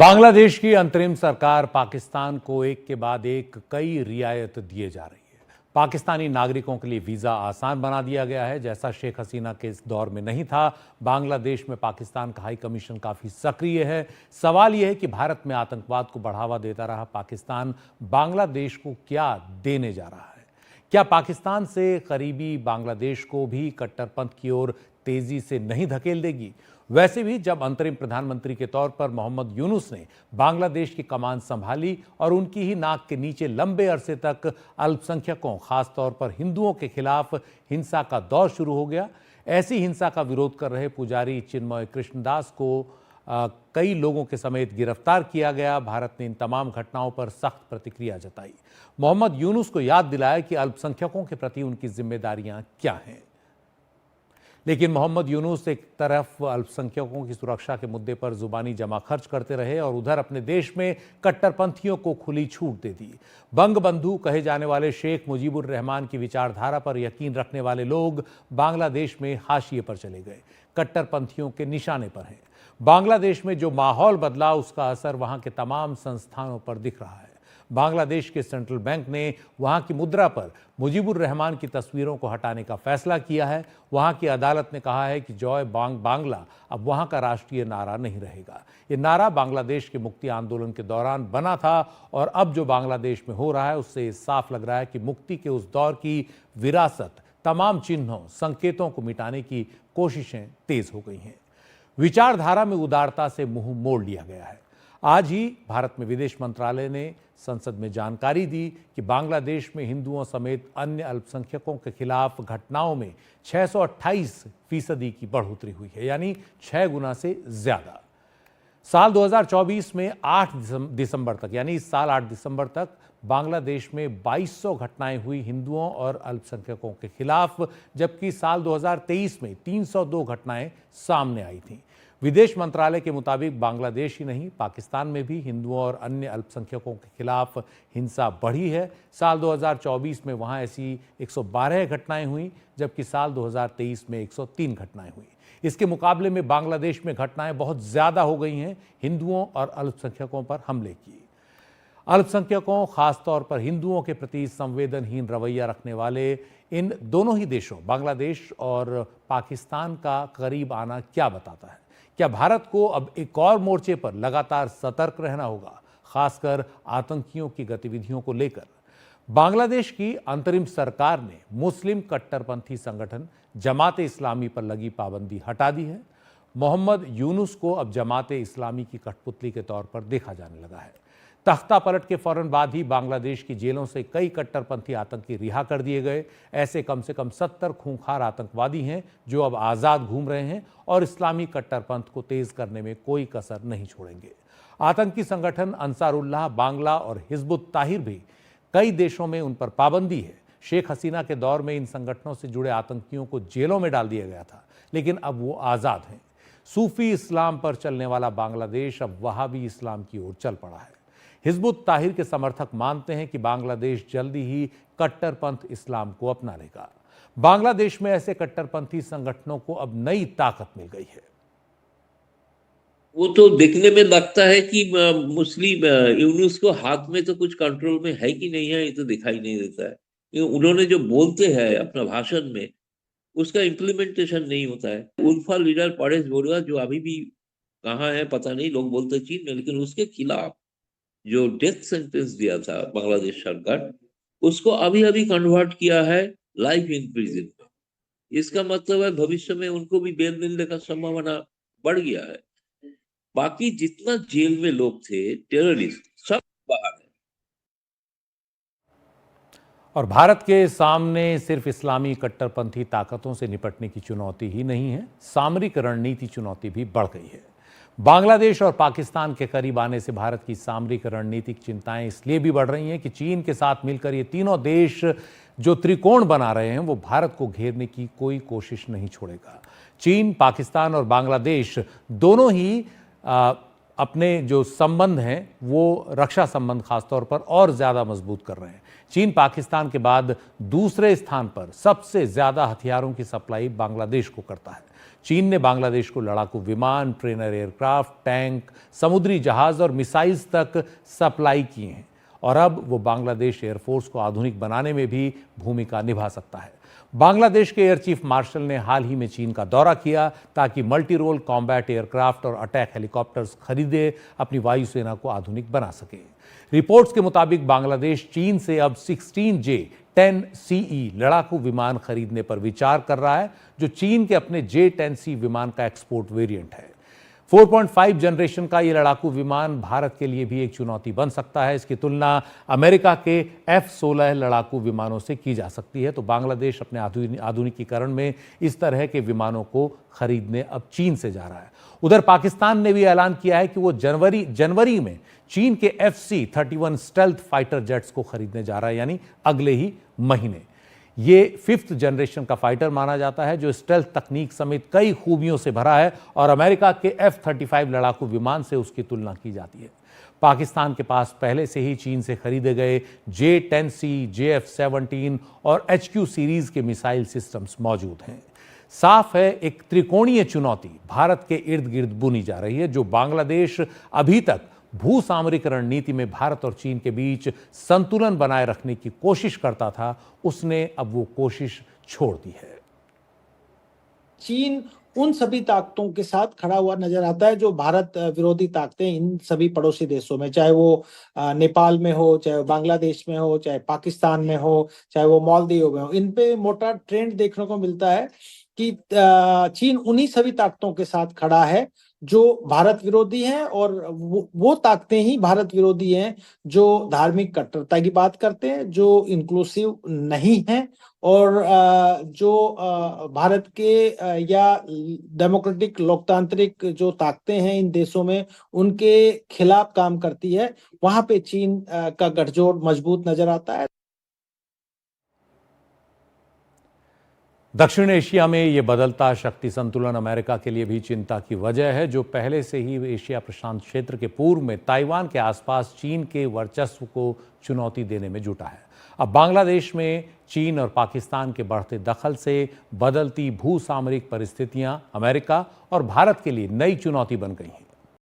बांग्लादेश की अंतरिम सरकार पाकिस्तान को एक के बाद एक कई रियायत दिए जा रही है। पाकिस्तानी नागरिकों के लिए वीजा आसान बना दिया गया है, जैसा शेख हसीना के इस दौर में नहीं था। बांग्लादेश में पाकिस्तान का हाई कमीशन काफी सक्रिय है। सवाल यह है कि भारत में आतंकवाद को बढ़ावा देता रहा पाकिस्तान बांग्लादेश को क्या देने जा रहा है? क्या पाकिस्तान से करीबी बांग्लादेश को भी कट्टरपंथ की ओर तेजी से नहीं धकेल देगी? वैसे भी जब अंतरिम प्रधानमंत्री के तौर पर मोहम्मद यूनुस ने बांग्लादेश की कमान संभाली और उनकी ही नाक के नीचे लंबे अरसे तक अल्पसंख्यकों, खासतौर पर हिंदुओं के खिलाफ हिंसा का दौर शुरू हो गया। ऐसी हिंसा का विरोध कर रहे पुजारी चिन्मय कृष्णदास को कई लोगों के समेत गिरफ्तार किया गया। भारत ने इन तमाम घटनाओं पर सख्त प्रतिक्रिया जताई। मोहम्मद यूनुस को याद दिलाया कि अल्पसंख्यकों के प्रति उनकी जिम्मेदारियां क्या हैं। लेकिन मोहम्मद यूनुस एक तरफ अल्पसंख्यकों की सुरक्षा के मुद्दे पर जुबानी जमा खर्च करते रहे और उधर अपने देश में कट्टरपंथियों को खुली छूट दे दी। बंग बंधु कहे जाने वाले शेख मुजीबुर रहमान की विचारधारा पर यकीन रखने वाले लोग बांग्लादेश में हाशिए पर चले गए, कट्टरपंथियों के निशाने पर हैं। बांग्लादेश में जो माहौल बदला उसका असर वहां के तमाम संस्थानों पर दिख रहा है। बांग्लादेश के सेंट्रल बैंक ने वहां की मुद्रा पर मुजीबुर रहमान की तस्वीरों को हटाने का फैसला किया है। वहां की अदालत ने कहा है कि जॉय बांग्ला अब वहां का राष्ट्रीय नारा नहीं रहेगा। ये नारा बांग्लादेश के मुक्ति आंदोलन के दौरान बना था और अब जो बांग्लादेश में हो रहा है उससे साफ लग रहा है कि मुक्ति के उस दौर की विरासत, तमाम चिन्हों, संकेतों को मिटाने की कोशिशें तेज हो गई हैं। विचारधारा में उदारता से मुंह मोड़ लिया गया है। आज ही भारत में विदेश मंत्रालय ने संसद में जानकारी दी कि बांग्लादेश में हिंदुओं समेत अन्य अल्पसंख्यकों के खिलाफ घटनाओं में 628% की बढ़ोतरी हुई है, यानी 6 गुना से ज्यादा। साल 2024 में 8 दिसंबर तक, यानी इस साल 8 दिसंबर तक बांग्लादेश में 2200 घटनाएं हुई हिंदुओं और अल्पसंख्यकों के खिलाफ, जबकि साल 2023 में 302 घटनाएं सामने आई थीं। विदेश मंत्रालय के मुताबिक बांग्लादेश ही नहीं, पाकिस्तान में भी हिंदुओं और अन्य अल्पसंख्यकों के खिलाफ हिंसा बढ़ी है। साल 2024 में वहां ऐसी 112 घटनाएं हुई, जबकि साल 2023 में 103 घटनाएं हुई। इसके मुकाबले में बांग्लादेश में घटनाएं बहुत ज्यादा हो गई हैं हिंदुओं और अल्पसंख्यकों पर हमले की। अल्पसंख्यकों, खासतौर पर हिंदुओं के प्रति संवेदनहीन रवैया रखने वाले इन दोनों ही देशों, बांग्लादेश और पाकिस्तान का करीब आना क्या बताता है? क्या भारत को अब एक और मोर्चे पर लगातार सतर्क रहना होगा, खासकर आतंकियों की गतिविधियों को लेकर? बांग्लादेश की अंतरिम सरकार ने मुस्लिम कट्टरपंथी संगठन जमात इस्लामी पर लगी पाबंदी हटा दी है। मोहम्मद यूनुस को अब जमात इस्लामी की कठपुतली के तौर पर देखा जाने लगा है। तख्ता पलट के फौरन बाद ही बांग्लादेश की जेलों से कई कट्टरपंथी आतंकी रिहा कर दिए गए। ऐसे कम से कम 70 खूंखार आतंकवादी हैं जो अब आज़ाद घूम रहे हैं और इस्लामी कट्टरपंथ को तेज करने में कोई कसर नहीं छोड़ेंगे। आतंकी संगठन अंसारुल्लाह बांग्ला और हिजबुत ताहिर भी कई देशों में उन पर पाबंदी है। शेख हसीना के दौर में इन संगठनों से जुड़े आतंकियों को जेलों में डाल दिया गया था, लेकिन अब वो आज़ाद हैं। सूफी इस्लाम पर चलने वाला बांग्लादेश अब वहाबी इस्लाम की ओर चल पड़ा है। हिजबुत ताहिर के समर्थक मानते हैं कि बांग्लादेश जल्दी ही कट्टरपंथ इस्लाम को अपना लेगा। बांग्लादेश में ऐसे कट्टरपंथी संगठनों को अब नई ताकत मिल गई है। वो तो देखने में लगता है कि मुस्लिम यूनुस को हाथ में तो कुछ कंट्रोल में है कि नहीं है, ये तो दिखाई नहीं देता है। उन्होंने जो बोलते हैं अपना भाषण में, उसका इम्प्लीमेंटेशन नहीं होता है। उल्फा लीडर परेश बरुआ जो अभी भी कहाँ है पता नहीं, लोग बोलते चीन में, लेकिन उसके खिलाफ जो डेथ सेंटेंस दिया था बांग्लादेश सरकार, उसको अभी अभी कन्वर्ट किया है लाइफ इन प्रिजन में। इसका मतलब है भविष्य में उनको भी बेल मिलने का संभावना बढ़ गया है। बाकी जितना जेल में लोग थे टेररिस्ट, सब बाहर है। और भारत के सामने सिर्फ इस्लामी कट्टरपंथी ताकतों से निपटने की चुनौती ही नहीं है, सामरिक रणनीति चुनौती भी बढ़ गई है। बांग्लादेश और पाकिस्तान के करीब आने से भारत की सामरिक रणनीतिक चिंताएं इसलिए भी बढ़ रही हैं कि चीन के साथ मिलकर ये तीनों देश जो त्रिकोण बना रहे हैं वो भारत को घेरने की कोई कोशिश नहीं छोड़ेगा। चीन, पाकिस्तान और बांग्लादेश दोनों ही अपने जो संबंध हैं वो रक्षा संबंध खासतौर पर और ज्यादा मजबूत कर रहे हैं। चीन पाकिस्तान के बाद दूसरे स्थान पर सबसे ज्यादा हथियारों की सप्लाई बांग्लादेश को करता है। चीन ने बांग्लादेश को लड़ाकू विमान, ट्रेनर एयरक्राफ्ट, टैंक, समुद्री जहाज और मिसाइल्स तक सप्लाई किए हैं और अब वो बांग्लादेश एयरफोर्स को आधुनिक बनाने में भी भूमिका निभा सकता है। बांग्लादेश के एयर चीफ मार्शल ने हाल ही में चीन का दौरा किया ताकि मल्टी रोल कॉम्बैट एयरक्राफ्ट और अटैक हेलीकॉप्टर्स खरीदे अपनी वायुसेना को आधुनिक बना सके। रिपोर्ट्स के मुताबिक बांग्लादेश चीन से अब 16J-10CE लड़ाकू विमान खरीदने पर विचार कर रहा है, जो चीन के अपने J-10C विमान का एक्सपोर्ट वेरिएंट है। 4.5 जनरेशन का ये लड़ाकू विमान भारत के लिए भी एक चुनौती बन सकता है। इसकी तुलना अमेरिका के F-16 लड़ाकू विमानों से की जा सकती है। तो बांग्लादेश अपने आधुनिकीकरण में इस तरह के विमानों को खरीदने अब चीन से जा रहा है। उधर पाकिस्तान ने भी ऐलान किया है कि वो जनवरी में चीन के FC-31 स्टेल्थ फाइटर जेट्स को खरीदने जा रहा है, यानी अगले ही महीने। ये 5th जनरेशन का फाइटर माना जाता है, जो स्टेल्थ तकनीक समेत कई खूबियों से भरा है और अमेरिका के F-35 लड़ाकू विमान से उसकी तुलना की जाती है। पाकिस्तान के पास पहले से ही चीन से खरीदे गए J-10C, JF-17 और HQ सीरीज के मिसाइल सिस्टम्स मौजूद हैं। साफ है, एक त्रिकोणीय चुनौती भारत के इर्द गिर्द बुनी जा रही है। जो बांग्लादेश अभी तक भू सामरिक रणनीति में भारत और चीन के बीच संतुलन बनाए रखने की कोशिश करता था, उसने अब वो कोशिश छोड़ दी है। चीन उन सभी ताकतों के साथ खड़ा हुआ नजर आता है जो भारत विरोधी ताकतें इन सभी पड़ोसी देशों में, चाहे वो नेपाल में हो, चाहे वो बांग्लादेश में हो, चाहे पाकिस्तान में हो, चाहे वो मालदीव में हो, इन पे मोटा ट्रेंड देखने को मिलता है कि चीन उन्हीं सभी ताकतों के साथ खड़ा है जो भारत विरोधी हैं, और वो ताकतें ही भारत विरोधी हैं जो धार्मिक कट्टरता की बात करते हैं, जो इंक्लूसिव नहीं है और जो भारत के या डेमोक्रेटिक लोकतांत्रिक जो ताकतें हैं इन देशों में, उनके खिलाफ काम करती है। वहां पे चीन का गठजोड़ मजबूत नजर आता है। दक्षिण एशिया में ये बदलता शक्ति संतुलन अमेरिका के लिए भी चिंता की वजह है, जो पहले से ही एशिया प्रशांत क्षेत्र के पूर्व में ताइवान के आसपास चीन के वर्चस्व को चुनौती देने में जुटा है। अब बांग्लादेश में चीन और पाकिस्तान के बढ़ते दखल से बदलती भू सामरिक परिस्थितियां अमेरिका और भारत के लिए नई चुनौती बन गई हैं।